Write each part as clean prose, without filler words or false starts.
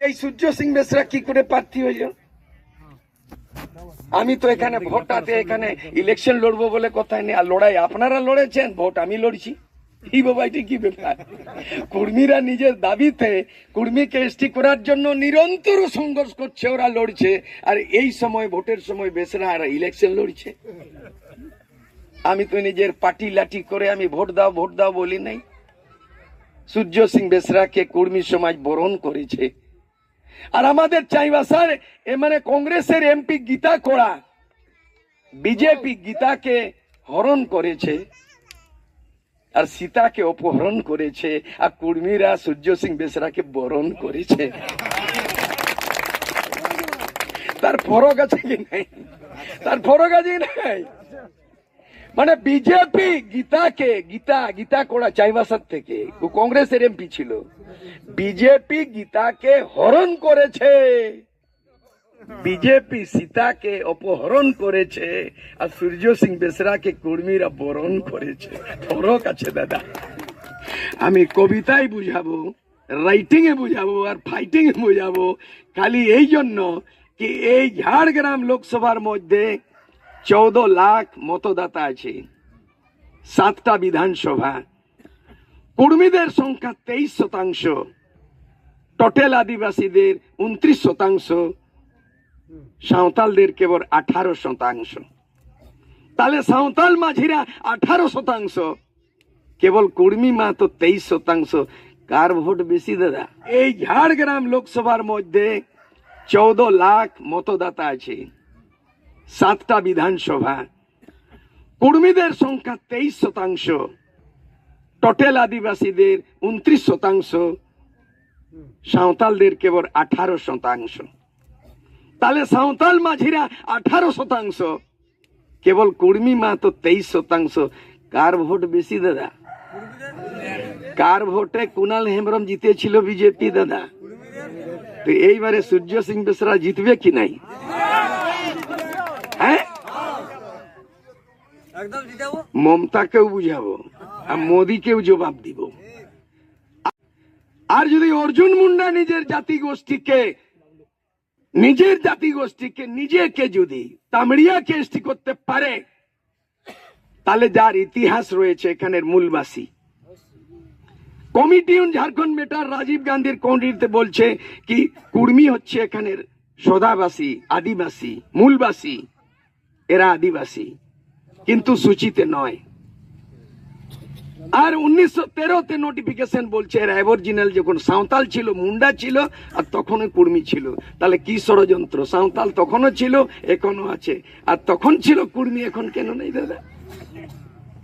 এই সূর্য সিং বেসরা কি করে প্রার্থী হইল? আমি তো এখানে ভোটাতে এখানে ইলেকশন লড়বো বলে কথা নেই। আর লড়াই আপনারা লড়েছেন, ভোট আমি লড়ছি। এই বাবা, এটা কি ব্যাপার? কর্মীরা নিজের দাবিতে কর্মীকে এসটি করার জন্য নিরন্তর সংঘর্ষ করছে, ওরা লড়ছে। আর এই সময় ভোটের সময় বেসরা আর ইলেকশন লড়ছে। আমি তো নিজের পার্টি লাঠি করে আমি ভোট দাও বলি নাই। সূর্য সিং বেসরাকে কর্মী সমাজ বরণ করেছে। আর আমাদের চাইবা স্যার, মানে কংগ্রেসের এমপি গীতা কোড়া বিজেপি গীতাকে হরণ করেছে আর সীতাকে অপহরণ করেছে, আর কর্মীরা সূর্য সিং বেসরাকে বরণ করেছে। তার ফরক আছে কি নাই? তার ফরক আছে কি নাই? মানে বিজেপি গীতা কোড়া চাইবাসার থেকে, ও কংগ্রেসের এমপি ছিল, বিজেপি গীতাকে হরণ করেছে, বিজেপি সীতাকে অপহরণ করেছে, আর সূর্য সিং বেসরাকে কর্মীরা বরণ করেছে। ফরক আছে দাদা। আমি কবিতায় বুঝাবো, রাইটিং এ বুঝাবো, আর ফাইটিং এ বুঝাবো, খালি এই জন্য কি এই ঝাড়গ্রাম লোকসভার মধ্যে 14 লাখ মতদাতা আছে, 7টা বিধানসভা, কর্মীদের সংখ্যা 23%, টোটাল আদিবাসীদের 29%, সাঁওতালদের কেবল 18%। তাহলে সাঁওতাল মাঝিরা 18%, কেবল কর্মী মাত্র 23%। কার ভোট বেশি দাদা? এই ঝাড়গ্রাম লোকসভার মধ্যে 14 লাখ মতদাতা আছে, 7টা বিধানসভা, কর্মীদের সংখ্যা 23%, টোটাল আদিবাসীদের 29%, সাঁওতালদের কেবল 18%। তাহলে সাঁওতাল মাঝিরা 18%, কেবল কর্মী মাত্র 23%। কার ভোট বেশি দাদা? কার ভোটে কুণাল হেমব্রম জিতেছিল বিজেপি দাদা? তো এইবারে সূর্য সিং বেসরা জিতবে কি নাই? হ্যাঁ, মমতাকেও বুঝাবো আর মোদীকেও জবাব দিব। আর যদি অর্জুন মুন্ডা নিজের জাতিগোষ্ঠীকে নিজেকে যদি তামড়িয়াকে এসটি করতে পারে, তাহলে যার ইতিহাস রয়েছে এখানের মূলবাসী কমিটি ঝাড়খণ্ড বেটার রাজীব গান্ধীর কমিটিতে বলছে কি কুর্মী হচ্ছে এখানের সদাবাসী, আদিবাসী, মূলবাসী, এরা আদিবাসী, কিন্তু সূচিতে নয়। আর 1913-তে নোটিফিকেশন বলছে এরা অ্যাবরিজিনাল, যখন সাঁওতাল ছিল, মুন্ডা ছিল, আর তখনও কুর্মী ছিল। তাহলে কি ষড়যন্ত্র? সাঁওতাল তখনও ছিল, এখনো আছে, আর তখন ছিল কুর্মী, এখন কেন নেই দাদা?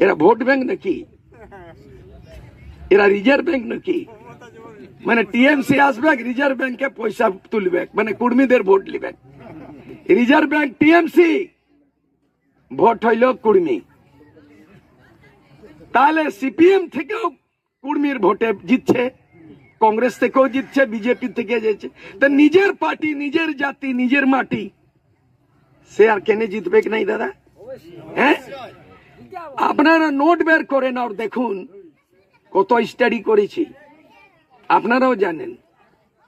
এরা ভোট ব্যাংক নাকি? এরা রিজার্ভ ব্যাংক নাকি? মানে টিএমসি আসবে, রিজার্ভ ব্যাংকে পয়সা তুলবে, মানে কুর্মীদের ভোট লিবে। রিজার্ভ ব্যাংক টিএমসি, ভোট হইল কুর্মী। তাহলে সিপিএম থেকেও কুর্মীর ভোটে জিতছে, কংগ্রেস থেকেও জিতছে, বিজেপি থেকে জিতছে। তা নিজের পার্টি, নিজের জাতি, নিজের মাটি, সে আর কেন জিতবে কি নাই দাদা? হ্যাঁ, আপনারা নোট বের করেন আর দেখুন কত স্টাডি করেছি। আপনারাও জানেন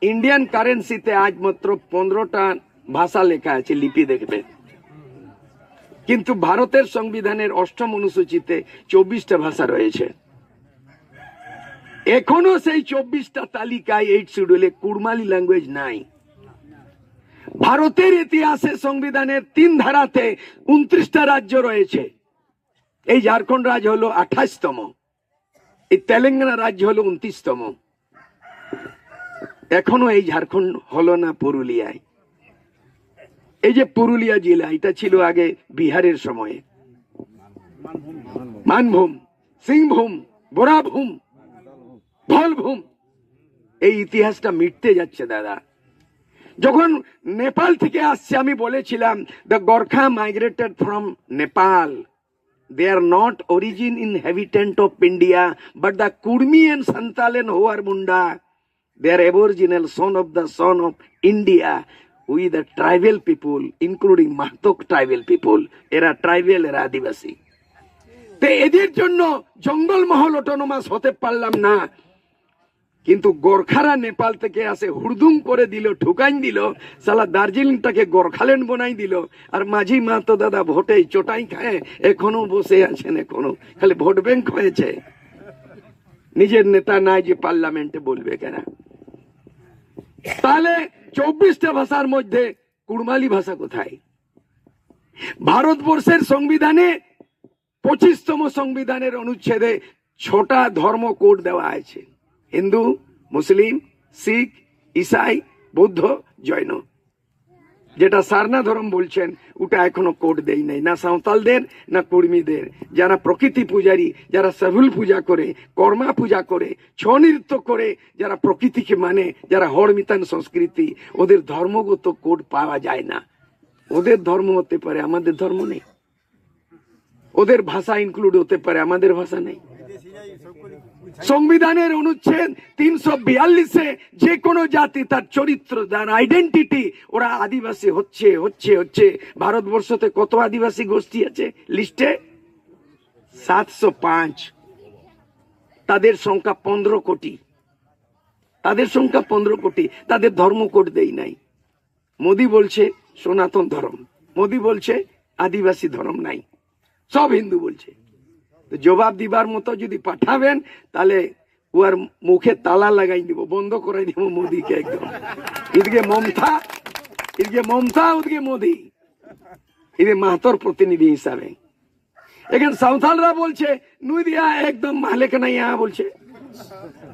ইন্ডিয়ান কারেন্সিতে আজ মাত্র 15টা ভাষা লেখা আছে, লিপি দেখবেন। কিন্তু ভারতের সংবিধানের 8ম অনুসূচিতে 24টা ভাষা রয়েছে। এখনো সেই 24টা তালিকায় 8 শিডিউলে কুড়মালি ল্যাঙ্গুয়েজ নাই। ভারতের ইতিহাসে সংবিধানের 3 ধারাতে 29টা রাজ্য রয়েছে। এই ঝাড়খণ্ড রাজ্য হলো 28তম, এই তেলেঙ্গানা রাজ্য হলো 29তম। এখনো এই ঝাড়খণ্ড হলো না পুরুলিয়ায়। এই যে পুরুলিয়া জেলা, এটা ছিল আগে বিহারের সময়ে মানভূম, সিংভূম, বোরাভূম, ধলভূম। এই ইতিহাসটা মিটতে যাচ্ছে দাদা। যখন নেপাল থেকে আসছে, আমি বলেছিলাম the Gorkha migrated from Nepal, they are not origin inhabitant of India, but the Kurmi and Santal and Howar Munda, they are aboriginal son of India. We the tribal people, including Mahtok tribal people, এরা tribal, এরা আদিবাসী। তো এদের জন্য জঙ্গল মহল autonomous হতে পারলাম না। কিন্তু গোর্খারা নেপাল থেকে আসে হুড়দুম করে দিল, ঠুকাইন দিল, সালা দার্জিলিংটাকে গোর্খাল্যান্ড বনাই দিল। আর মাঝি মা তো দাদা ভোটে চোটাই খায়, এখনো বসে আছেন, এখনো খালি ভোট ব্যাংক হয়েছে। নিজের নেতা নাই যে পার্লামেন্টে বলবে কেন? তাহলে 24টা ভাষার মধ্যে কুড়মালি ভাষা কোথায়? ভারতবর্ষের সংবিধানে 25তম সংবিধানের অনুচ্ছেদে 6টা ধর্ম কোড দেওয়া আছে, হিন্দু, মুসলিম, শিখ, ইসাই, বৌদ্ধ, জৈন। যেটা সারনা ধর্ম বলছেন ওটা এখনো কোড দেই নাই, না সাঁওতালদের না কুর্মীদের। যারা প্রকৃতি পূজারী, যারা সেভুল পূজা করে, কর্মা পূজা করে, ছৌ নৃত্য করে, যারা প্রকৃতিকে মানে, যারা হড়মিতান সংস্কৃতি, ওদের ধর্মগত কোড পাওয়া যায় না। ওদের ধর্ম হতে পারে, আমাদের ধর্ম নেই। ওদের ভাষা ইনক্লুড হতে পারে, আমাদের ভাষা নেই। সংবিধানের অনুচ্ছেদ 342-এ যে কোনো জাতি তার চরিত্র, তার আইডেন্টিটি, ওরা আদিবাসী হচ্ছে হচ্ছে হচ্ছে। ভারতবর্ষতে কত আদিবাসী গোষ্ঠী আছে লিস্টে? 705। তাদের সংখ্যা 15 কোটি। তাদের সংখ্যা 15 কোটি। তাদের ধর্ম কোড দেই নাই। মোদি বলছে সনাতন ধর্ম, মোদি বলছে আদিবাসী ধর্ম নাই, সব হিন্দু বলছে। তো জবাব দিবার মতো যদি পাঠাবেন তাহলে ওর মুখে তালা লাগাই দিব, বন্ধ করাই দিব মোদিকে একদম। এদিকে মমতা, এদিকে মমতা, ওদিকে মোদি, এদিকে মাহাতোর প্রতিনিধি হিসাবে। এখানে সাঁওতালরা বলছে নুই দিয়া একদম মাহলে কেনা ইয়া বলছে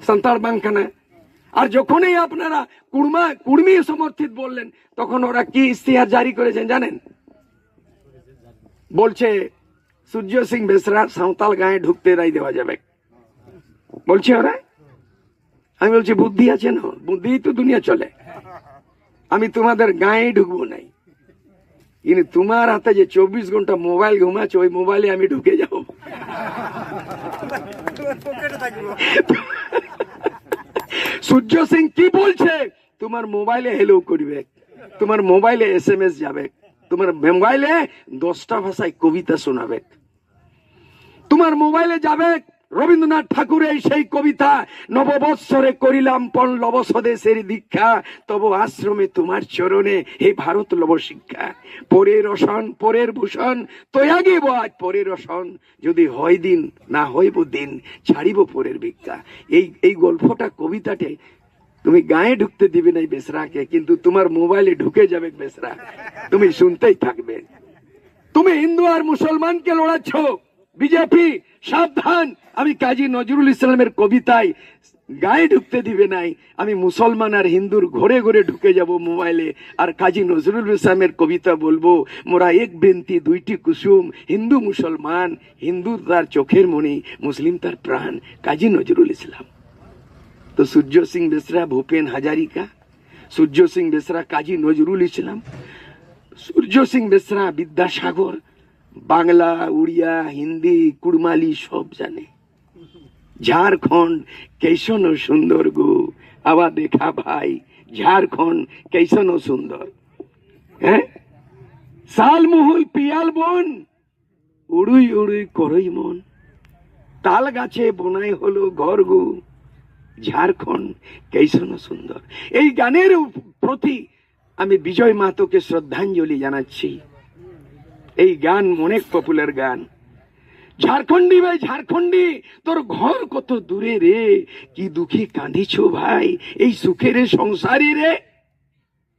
সাঁওতাল বাংখানা। আর যখনই আপনারা কুর্মী সমর্থিত বললেন তখন ওরা কি ইস্তিহার জারি করেছেন জানেন? বলছে সূর্য সিং বেসরা সাঁওতাল গায়ে ঢুকতে রাই দেওয়া যাবে বলছে ওরা। আমি বলছি বুদ্ধি আছে না? বুদ্ধি তো দুনিয়া চলে। আমি তোমাদের গায়ে ঢুকবো নাই, কিন্তু তোমার হাতে যে 24 ঘন্টা মোবাইল ঘুমাচ্ছে ওই মোবাইলে আমি ঢুকে যাব। সূর্য সিং কি বলছে? তোমার মোবাইলে হেলো করবে, তোমার মোবাইলে SMS যাবে, তোমার মোবাইলে 10টা ভাষায় কবিতা শোনাবে, তোমার মোবাইলে যাবে রবীন্দ্রনাথ ঠাকুরের সেই কবিতা, নববৎসরে করিলাম পণ লব স্বদেশের দীক্ষা, তব আশ্রমে তোমার চরণে হে ভারত লব শিক্ষা। পরের রসন পরের ভূষণ তয়াগিব আজ পরের রসন, যদি হয় দিন না হইব দিন ছাড়িব পরের ভিক্ষা। এই গল্পটা, কবিতাটে তুমি গায়ে ঢুকতে দিবে নাই বেসরাকে, কিন্তু তোমার মোবাইলে ঢুকে যাবে বেসরা, তুমি শুনতেই থাকবে। তুমি হিন্দু আর মুসলমানকে লড়াচ্ছ, বিজেপি সাবধান। আমি কাজী নজরুল ইসলামের কবিতায় গায়ে ঢুকতে দিবে নাই, আমি মুসলমান আর হিন্দুর ঘরে ঘরে ঢুকে যাব মোবাইলে, আর কাজী নজরুল ইসলামের কবিতা বলবো, মোরা এক বেন্তি দুইটি কুসুম, হিন্দু মুসলমান, হিন্দু তার চোখের মণি, মুসলিম তার প্রাণ, কাজী নজরুল ইসলাম। তো সূর্য সিং বেসরা ভূপেন হাজারিকা, সূর্য সিং বেসরা কাজী নজরুল ইসলাম, সূর্য সিং বেসরা বিদ্যাসাগর বাংলা, উড়িয়া, হিন্দি, কুড়মালি সব জানে। ঝাড়খণ্ড कैसन সুন্দর গো, আবার দেখা ভাই ঝাড়খণ্ড कैसन সুন্দর। হ্যাঁ, শালমহল পিয়াল বন, উড়ুই উড়ুই করই মন, তাল গাছে বনাই হলো ঘর গো, ঝাড়খণ্ড कैसन সুন্দর। এই গানের প্রতি আমি বিজয় মাহাতোকে শ্রদ্ধাঞ্জলি জানাচ্ছি। এই গান অনেক পপুলার গান। ঝাড়খণ্ডী ভাই ঝাড়খণ্ডী, তোর ঘর কত দূরে রে, কি দুঃখে কাঁদিছ ভাই এই সুখের সংসারে রে,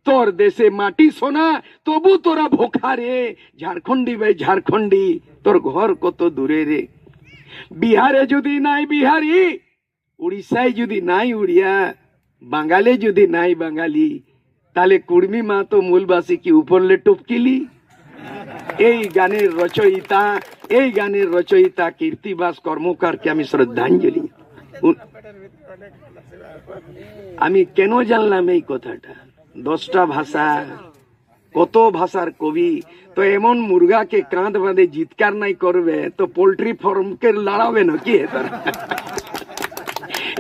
তোর দেশে মাটি সোনা তবু তোরা ভোখা রে, ঝাড়খণ্ডী ভাই ঝাড়খণ্ডী, তোর ঘর কত দূরে রে। বিহারে যদি নাই বিহারি, উড়িষ্যায় যদি নাই উড়িয়া, বাঙালি যদি নাই বাঙালি, তাহলে কুর্মী মা তো মূলবাসী কি উপরলে টপকিলি। এই গানের রচয়িতা, এই গানের রচয়িতা কীর্তিবাস কর্মকারকে আমি শ্রদ্ধাঞ্জলি। আমি কেন জানলাম এই কথাটা? 10টা ভাষা, কত ভাষার কবি, তো এমন মুরগাকে কাঁধ বাঁধে জিৎকার নাই করবে তো পোল্ট্রি ফার্মকে লড়াবে না কি?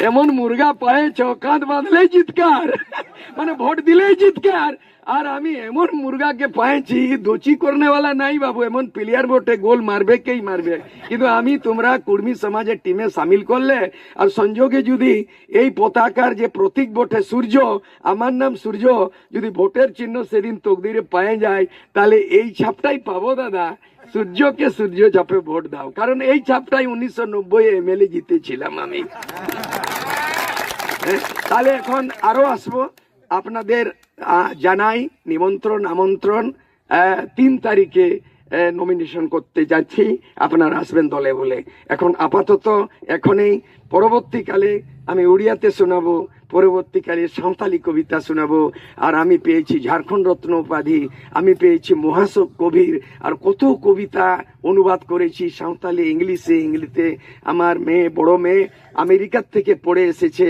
এমন মুরগা পায়েছ কাঁধ বাঁধলে জিৎকার, মানে ভোট দিলেই জিতকার। আর আমি এমন মুরগাকে পাইছি, দোচি করনেওয়ালা নাই বাবু, এমন প্লেয়ার ভোটে গোল মারবে কেই মারবে। কিন্তু আমি তোমরা কুর্মী সমাজের টিমে সামিল করলে, আর সংযোগে যদি এই পতাকার যে প্রতীক ভোটে সূর্য, আমার নাম সূর্য, যদি ভোটের চিহ্ন সেদিন তকদিরে পায়ে যায়, তাহলে এই ছাপটাই পাবো দাদা। সূর্যকে সূর্য চাপে ভোট দাও, কারণ এই ছাপটাই 1990 এমএলএ জিতেছিলাম আমি। তাহলে এখন আরো আসবো, আপনাদের জানাই নিমন্ত্রণ আমন্ত্রণ, 3 তারিখে নমিনেশন করতে যাচ্ছি, আপনারা আসবেন দলে বলে। এখন আপাতত এখনই, পরবর্তীকালে আমি উড়িয়াতে শোনাবো, পরবর্তীকালে সাঁওতালি কবিতা শোনাবো। আর আমি পেয়েছি ঝাড়খণ্ড রত্ন উপাধি, আমি পেয়েছি মহাশোক কবির, আর কত কবিতা অনুবাদ করেছি সাঁওতালি, ইংলিশে, ইংলিশে। আমার মেয়ে, বড় মেয়ে আমেরিকার থেকে পড়ে এসেছে,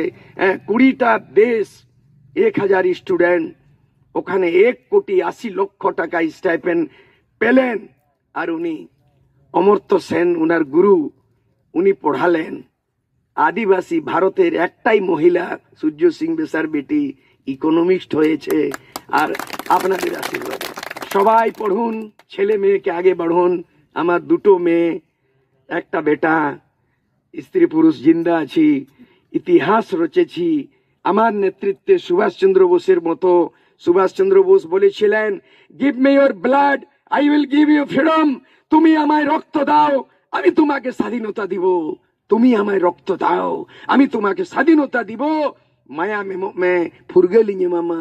20টা দেশ, 1000 স্টুডেন্ট, ওখানে 1,80,00,000 টাকা স্টাইপেন্ড পেলেন। আর উনি অমর্ত্য সেন উনার গুরু, উনি পড়ালেন। আদিবাসী ভারতের একটাই মহিলা, সূর্য সিং বেসার বেটি, ইকোনমিস্ট হয়েছে। আর আপনাদের আশীর্বাদ, সবাই পড়ুন, ছেলে মেয়েকে আগে বাড়ুন। আমার 2টো মেয়ে, একটা বেটা, স্ত্রী পুরুষ জিন্দা আছি, ইতিহাস রচেছি। আমার নেতৃত্বে সুভাষচন্দ্র বোসের মতো, সুভাষচন্দ্র বোস বলেছিলেন, give me your blood, I will give you freedom. তুমি আমায় রক্ত দাও, আমি তোমাকে স্বাধীনতা দিব। তুমি আমায় রক্ত দাও, আমি তোমাকে স্বাধীনতা দিব। মায়া মে ফুরগেলিঙে মামা,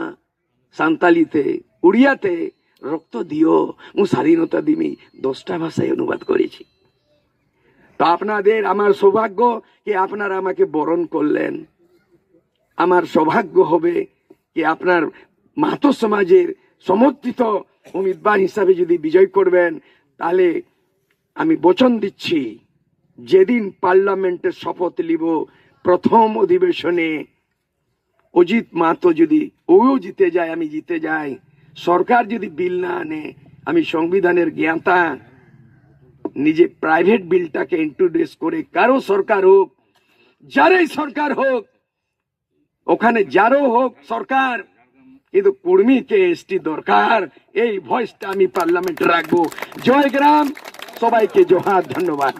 সান্তালিতে, উড়িয়াতে রক্ত দিও, মু স্বাধীনতা দিমি। 10টা ভাষায় অনুবাদ করেছি। তো আপনাদের, আমার সৌভাগ্য কি আপনারা আমাকে বরণ করলেন। আমার সৌভাগ্য হবে কি আপনার মাহাতো সমাজের সমর্থিত উম্মিদবার হিসাবে যদি বিজয় করবেন, তাহলে আমি বচন দিচ্ছি, যেদিন পার্লামেন্টের শপথ নিব, প্রথম অধিবেশনে অজিত মাহাতো যদি ও জিতে যায়, আমি জিতে যাই, সরকার যদি বিল না আনে, আমি সংবিধানের জ্ঞাতা, নিজে প্রাইভেট বিলটাকে ইন্ট্রোডিউস করে, কারো সরকার হোক, যারাই সরকার হোক, ওখানে যারও হোক সরকার, কিন্তু কুর্মীকে এসটি দরকার, এই ভয়েসটা আমি পার্লামেন্টে রাখবো। জয় গ্রাম, সবাইকে জোহার, ধন্যবাদ।